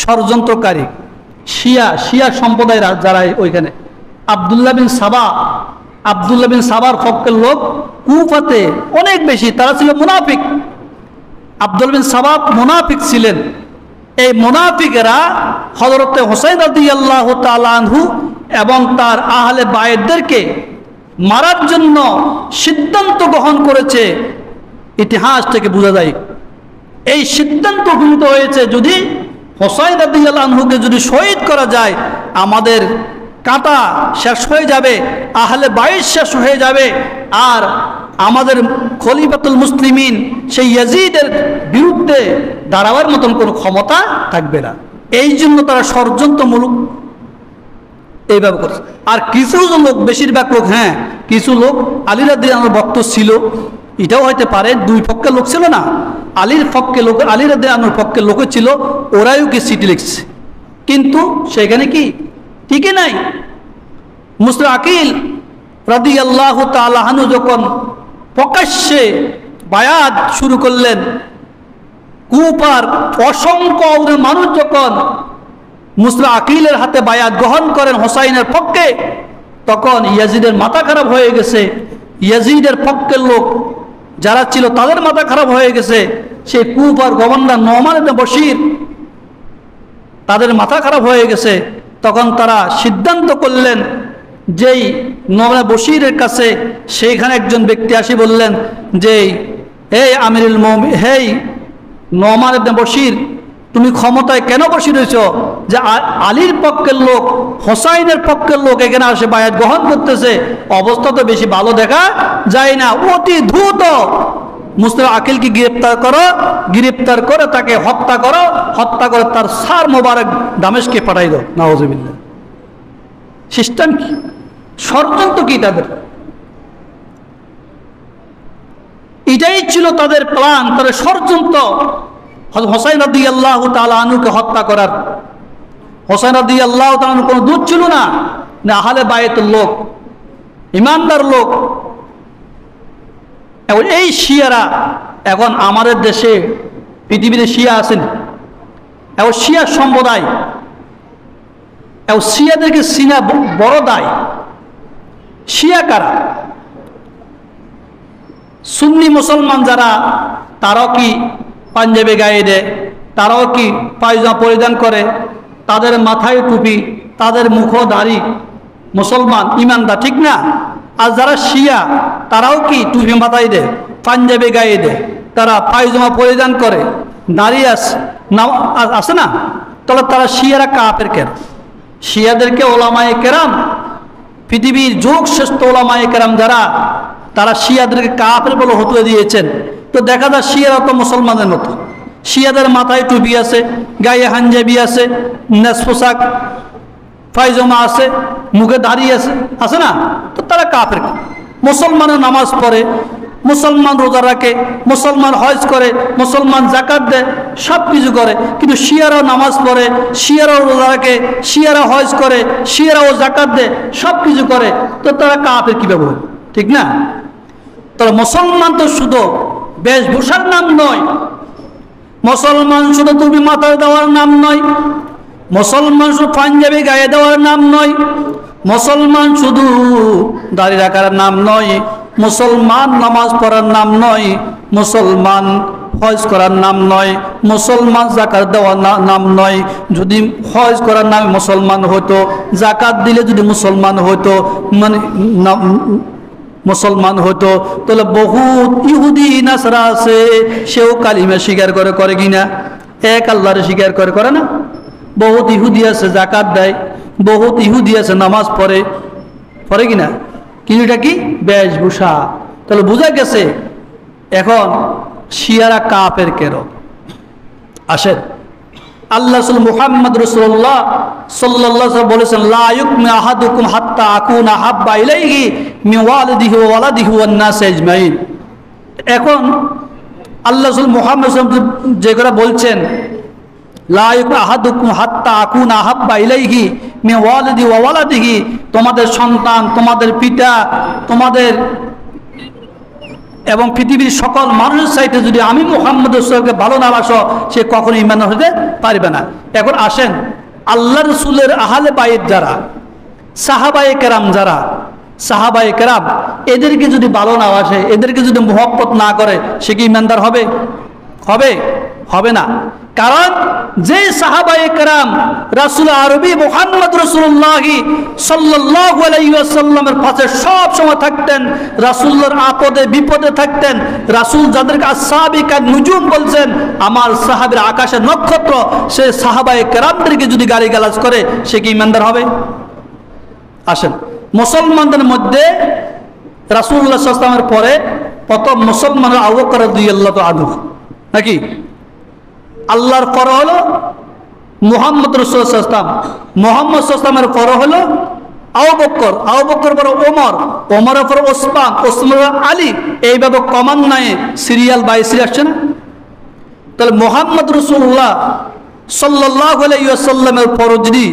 ষড়যন্ত্রকারী শিয়া সম্প্রদায়ের যারা ওইখানে আব্দুল্লাহ বিন সাবার পক্ষের লোক কুফাতে অনেক বেশি, তারা ছিল মুনাফিক। আব্দুল বিন সাবা মুনাফিক ছিলেন। এই মুনাফিকেরা হযরতে হুসাইন রাদিয়াল্লাহু তাআলা আনহু এবং তার আহলে বাইতদেরকে মারার জন্য সিদ্ধান্ত গ্রহণ করেছে। ইতিহাস থেকে বোঝা যায় এই সিদ্ধান্ত গৃহীত হয়েছে, যদি হুসাইন রাদিয়াল্লাহু আনহুকে যদি শহীদ করা যায় আমাদের কাঁটা শেষ হয়ে যাবে, আহলে বাইত শেষ হয়ে যাবে, আর আমাদের খলিফাতুল মুসলিমিন সেই ইয়াজিদের বিরুদ্ধে দাঁড়াবার মতন কোনো ক্ষমতা থাকবে না। এই জন্য তারা ষড়যন্ত্রমূলক এইভাবে করছে। আর কিছু লোক, বেশিরভাগ লোক, কিছু লোক আলী রাদিয়াল্লাহু আনহুর ভক্ত ছিল, এটাও হইতে পারে, দুই পক্ষের লোক ছিল না, আলীর পক্ষে লোক, আলী রাদিয়াল্লাহু আনহুর পক্ষের লোক ছিল, ওরাইও কি চিঠি লিখছে, কিন্তু সেখানে কি ঠিকই নাই। মুসলিম আকিল রাদিয়াল্লাহু তাআলা আনহু যখন প্রকাশ্যে বায়াত শুরু করলেন, কুফার অসংখ্য মানুষ যখন মুসলিম আকিলের হাতে বায়াত গ্রহণ করেন হোসাইনের পক্ষে, তখন ইয়াজিদের মাথা খারাপ হয়ে গেছে। ইয়াজিদের পক্ষের লোক যারা ছিল তাদের মাথা খারাপ হয়ে গেছে। সেই কুফার গভর্নর নোমান ইবনে বশির, তাদের মাথা খারাপ হয়ে গেছে। তখন তারা সিদ্ধান্ত করলেন, যেই নোমান বশিরের কাছে সেইখানে একজন ব্যক্তি আসি বললেন যে, হে আমিরুল মুমিনিন, হে নোমান ইবনে বশির, তুমি ক্ষমতায় কেন বসে রয়েছ যে আলীর পক্ষের লোক, হোসাইনের পক্ষের লোক এখানে আসে বায়াত গ্রহণ করতেছে? অবস্থা তো বেশি ভালো দেখা যায় না। অতি দ্রুত মুসলিম আকিলকে গ্রেপ্তার করো, গ্রেপ্তার করে তাকে হত্যা করো, হত্যা করে তার সার মোবারক দামেশকে পাঠাই দাও। নাউজুবিল্লাহ। সিস্টেম কি, ষড়যন্ত্র কি তাদের? এটাই ছিল তাদের প্ল্যান, তাদের ষড়যন্ত্র, হোসাইন রাদিয়াল্লাহু তাআলা আনহুকে হত্যা করার। হোসাইন রাদিয়াল্লাহু তাআলা আনহু কোনো দূত ছিল না, আহলে বাইতের লোক, ইমানদার লোক। এখন এই শিয়ারা, এখন আমাদের দেশে পৃথিবীতে শিয়া আছেন, এখন শিয়া সম্প্রদায়, এখন শিয়াদেরকে চিনা বড় দায়। শিয়া কারা? সুন্নি মুসলমান যারা, তারাও কি পাঞ্জাবি গায়ে দেয়, তারাও কি পায়জামা পরিধান করে, তাদের মাথায় টুপি, তাদের মুখ দাড়ি, মুসলমান ইমানদার, ঠিক না? আর যারা শিয়া তারাও কি টুপি মাথায় দেয়, পাঞ্জাবি গায়ে দেয়, তারা পায়জামা পরিধান করে, দাড়ি আছে না? তাহলে তারা শিয়ারা কাফের কেন? শিয়াদেরকে ওলামায়ে কেরাম, পৃথিবীর যুগ শ্রেষ্ঠ ওলামায়ে কেরাম যারা, তারা শিয়াদেরকে কাফের বলে হতুয়া দিয়েছেন। তো দেখা যায় শিয়ারা তো মুসলমানের মতো, শিয়াদের মাথায় টুপি আছে, গায়ে হাঞ্জাবি আছে, নেস পোশাক পায়জামা আছে, মুখে দাড়ি আছে না? তো তারা কাফের। মুসলমানের নামাজ পড়ে, মুসলমান রোজা রাখে, মুসলমান হজ করে, মুসলমান জাকাত দেয়, সব কিছু করে, কিন্তু শিয়ারাও নামাজ পড়ে, শিয়ারাও রোজা রাখে, শিয়ারা হজ করে, শিয়ারাও জাকাত দেয়, সব কিছু করে, তো তারা কাফের কিভাবে হয়? ঠিক না? তাহলে মুসলমান তো শুধু বেশভূষার নাম নয়, মুসলমান শুধু টুপি মাথায় দেওয়ার নাম নয়, মুসলমান শুধু পাঞ্জাবি গায়ে দেওয়ার নাম নয়, মুসলমান শুধু দাড়ি রাখার নাম নয়, মুসলমান নামাজ পড়ার নাম নয়, মুসলমান হজ করার নাম নয়, মুসলমান জাকাত দেওয়ার নাম নয়। যদি হজ করার নামে মুসলমান হতো, জাকাত দিলে যদি মুসলমান হতো, মানে মুসলমান হতো, তাহলে বহুত ইহুদি নাসরা আছে, সেও কালিমা স্বীকার করে কিনা? এক আল্লাহরে স্বীকার করে না? বহুত ইহুদি আছে জাকাত দেয়, বহুত ইহুদি আছে নামাজ পড়ে কিনা? কিন্তু এটা কি বেশভূষা। তাহলে বোঝা গেছে এখন শিয়ারা কাফের কেন। আসেন, আল্লাহ মুহাম্মদ রাসূলুল্লাহ সাল্লাল্লাহু আলাইহি ওয়াসাল্লাম বলেছেন, লা ইউমিনু আহাদুকুম হাত্তা আকুনা হাব্বা ইলাইহি মিন ওয়ালিদিহি ওয়া ওয়ালাদিহি ওয়ান নাস আজমাইন। এখন আল্লাহ মুহাম্মদ সাল্লাল্লাহু আলাইহি ওয়াসাল্লাম যে কথা বলছেন, লা ইউমিনু আহাদুকুম হাত্তা আকুনা হাব্বা ইলাইহি মিন ওয়ালিদিহি ওয়া ওয়ালাদিহি, তোমাদের সন্তান, তোমাদের পিতা, তোমাদের এবং পৃথিবীর সকল মানুষের সাইটে যদি আমি মুহাম্মদ রাসূলকে ভালো না বাসো, সে কখনো ঈমান হতে পারবে না। এখন আসেন, আল্লাহ রসুলের আহলে বাইত যারা, সাহাবায়ে কেরাম যারা, সাহাবায়ে কেরাম এদেরকে যদি ভালো না বাসে, এদেরকে যদি মুহাব্বত না করে, সে কি ঈমানদার হবে? হবে? হবে না। কারণ যে সাহাবায়ে কেরাম রাসূল আরবি মুহাম্মদ রাসূলুল্লাহ সাল্লাল্লাহু আলাইহি ওয়াসাল্লামের পাশে সব সময় থাকতেন, রাসূলের আপদে বিপদে থাকতেন, রাসূল যাদেরকে আসহাবিকা নুজুম বলছেন, আমার সাহাবীর আকাশের নক্ষত্র, সে সাহাবায়ে কেরামদেরকে যদি গালিগালাজ করে, সে কি ঈমানদার হবে? আসেন, মুসলমানদের মধ্যে রাসূলুল্লাহ সাল্লাল্লাহু আলাইহি ওয়াসাল্লামের পরে প্রথম মুসলমান আবু বকর রাদিয়াল্লাহু আনহু, নাকি? আল্লাহর পর হলো মুহাম্মদ রাসূলুল্লাহ সাল্লাল্লাহু আলাইহি ওয়াসাল্লাম, মুহাম্মদ সাল্লাল্লাহু আলাইহি ওয়াসাল্লামের পর হলো আবু বকর, আবু বকর পর ওমর, ওমরের পর ওসমান, ওসমান আলী, এইভাবে ক্রমান্বয়ে সিরিয়াল বাই সিরিয়াল আসছে না? তাহলে মুহাম্মদ রাসূলুল্লাহ সাল্লাল্লাহু আলাইহি ওয়াসাল্লামের পর যদি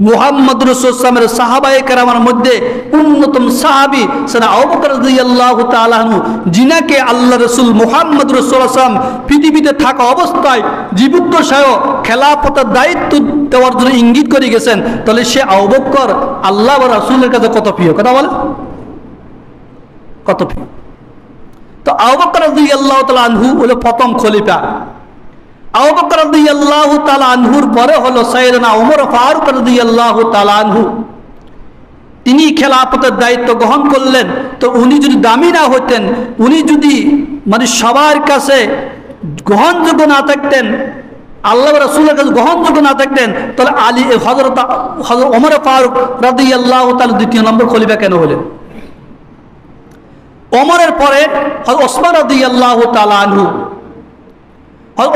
মুহাম্মদ রাসূলের সাহাবায়ে কেরামের মধ্যে অন্যতম সাহাবী সেনা আবু বকর রাদিয়াল্লাহু তাআলা আনহু, যিনাকে আল্লাহ রাসূল মুহাম্মদ রাসূলুল্লাহ সাল্লাল্লাহু আলাইহি ওয়াসাল্লাম পৃথিবীতে থাকা অবস্থায় জীবিত সহ খেলাফতের দায়িত্ব দেওয়ার জন্য ইঙ্গিত করে গেছেন, তাহলে সে আবু বকর আল্লাহ ওয়া রাসূলের কাছে কত প্রিয়, কথা বলে, কত প্রিয়। তো আবু বকর রাদিয়াল্লাহু তাআলা আনহু হলো প্রথম খলিফা। আবু বকর রাদিয়াল্লাহু তাআলা আনহুর পরে হলো সাইয়েদনা ওমর ফারুক রাদিয়াল্লাহু তাআলা আনহু। তিনি খেলাফতের দায়িত্ব গ্রহণ করলেন। তো উনি যদি দামি না হতেন, উনি যদি মানে সবার কাছে গ্রহণযোগ্য না থাকতেন, আল্লাহ রাসূলের কাছে গ্রহণযোগ্য না থাকতেন, তাহলে আলী হযরত ওমর ফারুক রাদিয়াল্লাহু তাআলা দ্বিতীয় নম্বর খলিফা কেন হলেন? ওমরের পরে ওসমান রাদিয়াল্লাহু তাআলা আনহু,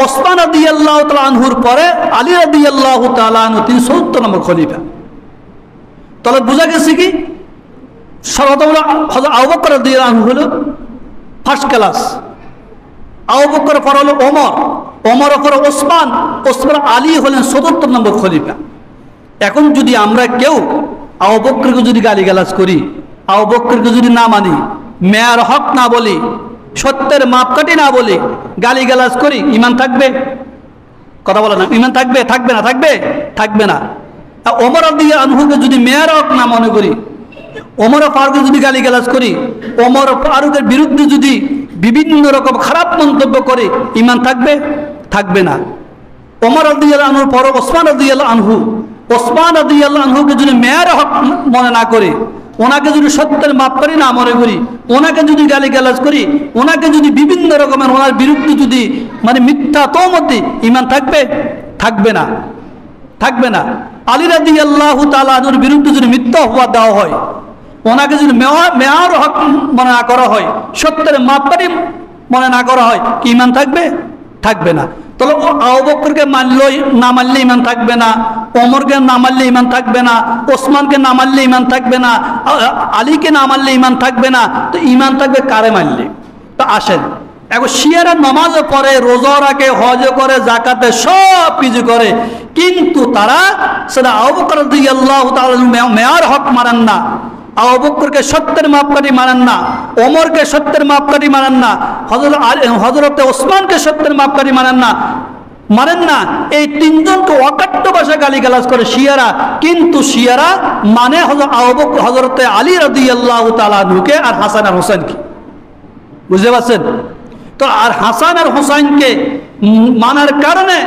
ওসমান রাদিয়াল্লাহু তাআলা আনহুর পরে আলী রাদিয়াল্লাহু তাআলা আনহু, তিনি ৭০ নম্বর খলিফা। তাহলে বোঝা গেছে কি সর্বপ্রথম আবু বকর রাদিয়াল্লাহু আনহু হলো ফার্স্ট ক্লাস, আবু বকর পর হলো ওমর, ওমরের পর ওসমান, ওসমান আলী হলেন ৭৪ নম্বর খলিফা। এখন যদি আমরা কেউ আবু বকরকে যদি গালিগালাজ করি, আবু বকরকে যদি না মানি, মেয়ার হক না বলি, সত্যের মাপকাঠি না বলি, গালিগালাজ করি, ঈমান থাকবে? কথা বলে না, ঈমান থাকবে? থাকবে না, থাকবে? থাকবে না। ওমর রাদিয়াল্লাহু আনহুকে যদি মেয়ার হক না মনে করি, ওমর ফারুককে যদি গালিগালাজ করি, ওমর ফারুকের বিরুদ্ধে যদি বিভিন্ন রকম খারাপ মন্তব্য করে, ঈমান থাকবে? থাকবে না। ওমর রাদিয়াল্লাহু আনহুর পর ওসমান রাদিয়াল্লাহু আনহু, ওসমান রাদিয়াল্লাহু আনহুকে যদি মেয়ার হক মনে না করে, ওনাকে যদি সত্যের মাপকাঠি না মনে করি, ওনাকে যদি গালিগালাজ করি, ওনাকে যদি বিভিন্ন রকমের ওনার বিরুদ্ধে যদি মানে মিথ্যা তহমতি, ঈমান থাকবে? থাকবে না, থাকবে না। আলী রাদিয়াল্লাহু তাআলা আনহুর বিরুদ্ধে যদি মিথ্যা অপবাদ দেওয়া হয়, ওনাকে যদি মেয়ার হক মনে না করা হয়, সত্যের মাপকাঠি মনে না করা হয়, কি ঈমান থাকবে? থাকবে না। তাহলে আবু বকরকে না মানলে ঈমান থাকবে না, ওমরকে না মানলে ঈমান থাকবে না, ওসমানকে না মানলে ঈমান থাকবে না, আলীকে না মানলে ঈমান থাকবে না। তো ঈমান থাকবে কারে মানলে? তো আসেন, এখন শিয়ারা নামাজ পড়ে, রোজা রাখে, হজ করে, জাকাতে সব কিছু করে, কিন্তু তারা সেটা আবু বকর রাদিয়াল্লাহু তাআলা মেয়ার হক মানেন না, আবু বকরকে সত্যের মাপকাঠি মানেন না, ওমরকে সত্যের মাপকাঠি মানেন না, হযরতে ওসমানকে সত্যের মাপকাঠি মানেন না। এই তিনজনকে অকাট্য ভাষায় গালিগালাজ করে শিয়ারা, কিন্তু শিয়ারা মানে হযরতে আলী রাদিয়াল্লাহু তাআলা আনহুকে আর হাসান আর হোসেনকে। বুঝতে পারছেন? তো আর হাসান আর হোসেনকে মানার কারণে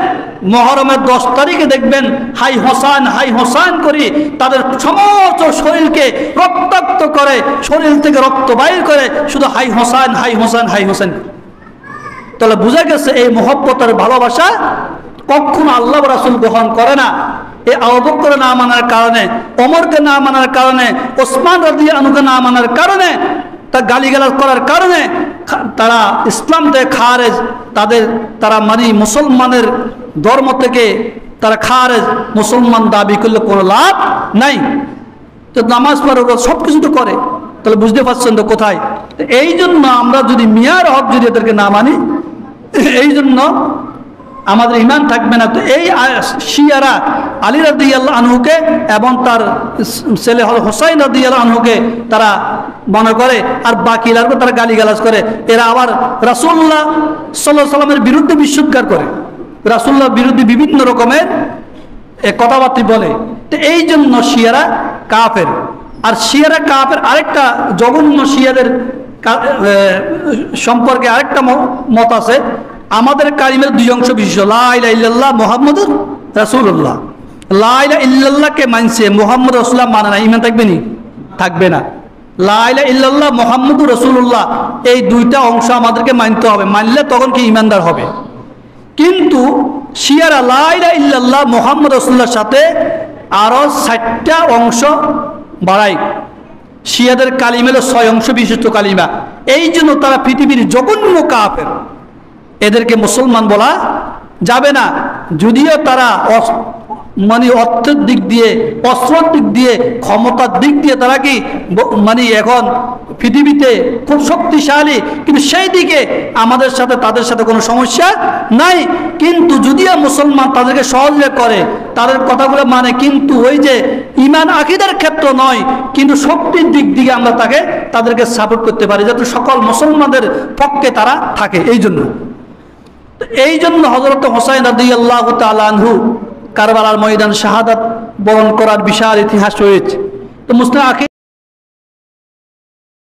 মুহররমের 10 তারিখে দেখবেন হাই হোসাইন করি, তাদের সমস্ত শরীরকে রক্তাক্ত করে, শরীর থেকে রক্ত বাইর করে, শুধু হাই হোসেন। তাহলে বোঝা গেছে এই মহব্বতের ভালোবাসা কখনো আল্লাহ রাসূল গ্রহণ করে না। এই আবু বকর না মানার কারণে, ওমরকে না মানার কারণে, ওসমান রাদিয়াল্লাহু আনহুকে না মানার কারণে, তা গালিগালাজ করার কারণে তারা ইসলাম থেকে খারেজ, তারা মানে মুসলমানের ধর্ম থেকে তারা খারেজ, মুসলমান দাবি করলে কোনো লাভ নাই। তো নামাজ পড়ে, সব কিছু তো করে, তাহলে বুঝতে পারছেন তো কোথায়? এই জন্য আমরা যদি মিয়ার হক যদি এদেরকে না মানি, এই জন্য আমাদের ঈমান থাকবে না। তো এই শিয়ারা আলী রাদিয়াল্লাহু আনহুকে এবং তার ছেলে হোসাইন রাদিয়াল্লাহু আনহুকে তারা মনে করে, আর বাকিরাকে তারা গালিগালাজ করে। এরা আবার রাসূলুল্লাহ সাল্লাল্লাহু আলাইহি সাল্লামের বিরুদ্ধে বিশুদ্ধার করে, রাসূলুল্লাহর বিরুদ্ধে বিভিন্ন রকমের কথাবার্তা বলে। তো এই জন্য শিয়ারা কাফের। আর শিয়ারা কাফের আরেকটা জঘন্য শিয়াদের সম্পর্কে আরেকটা মত আছে, আমাদের কালিমের দুই অংশ বিশিষ্ট, লা ইলাহা ইল্লাল্লাহ মুহাম্মাদুর রাসূলুল্লাহ। লা ইলাহা ইল্লাল্লাহকে মানছে, মুহাম্মদ রাসূলুল্লাহ মানে না, ঈমান থাকবে নি? থাকবে না। লা ইলাহা ইল্লাল্লাহ মুহাম্মাদুর রাসূলুল্লাহ এই দুইটা অংশ আমাদেরকে মানতে হবে, মানলে তখন কি ঈমানদার হবে। কিন্তু শিয়ারা লা ইলাহা ইল্লাল্লাহ মুহাম্মদ রাসূলুল্লাহর সাথে আরো 60টা অংশ বাড়ায়। শিয়াদের কালিমা হলো 6 অংশ বিশিষ্ট কালিমা। এই জন্য তারা পৃথিবীর জঘন্য কাফের, এদেরকে মুসলমান বলা যাবে না। যদিও তারা মানে অর্থের দিক দিয়ে, অস্ত্রের দিক দিয়ে, ক্ষমতার দিক দিয়ে তারা কি মানে এখন পৃথিবীতে খুব শক্তিশালী, কিন্তু সেই দিকে আমাদের সাথে তাদের সাথে কোনো সমস্যা নাই। কিন্তু যদিও মুসলমান তাদেরকে সহযোগিতা করে, তাদের কথাগুলো মানে, কিন্তু ওই যে ঈমান আকীদার ক্ষেত্র নয়, কিন্তু শক্তির দিক দিকে আমরা তাদেরকে সাপোর্ট করতে পারি, যাতে সকল মুসলমানদের পক্ষে তারা থাকে। এই জন্য হযরত হোসাইন রাদিয়াল্লাহু তাআলা আনহু কারবালার ময়দান শাহাদাত বরণ করার বিশাল ইতিহাস রয়েছে। তো মুসলিম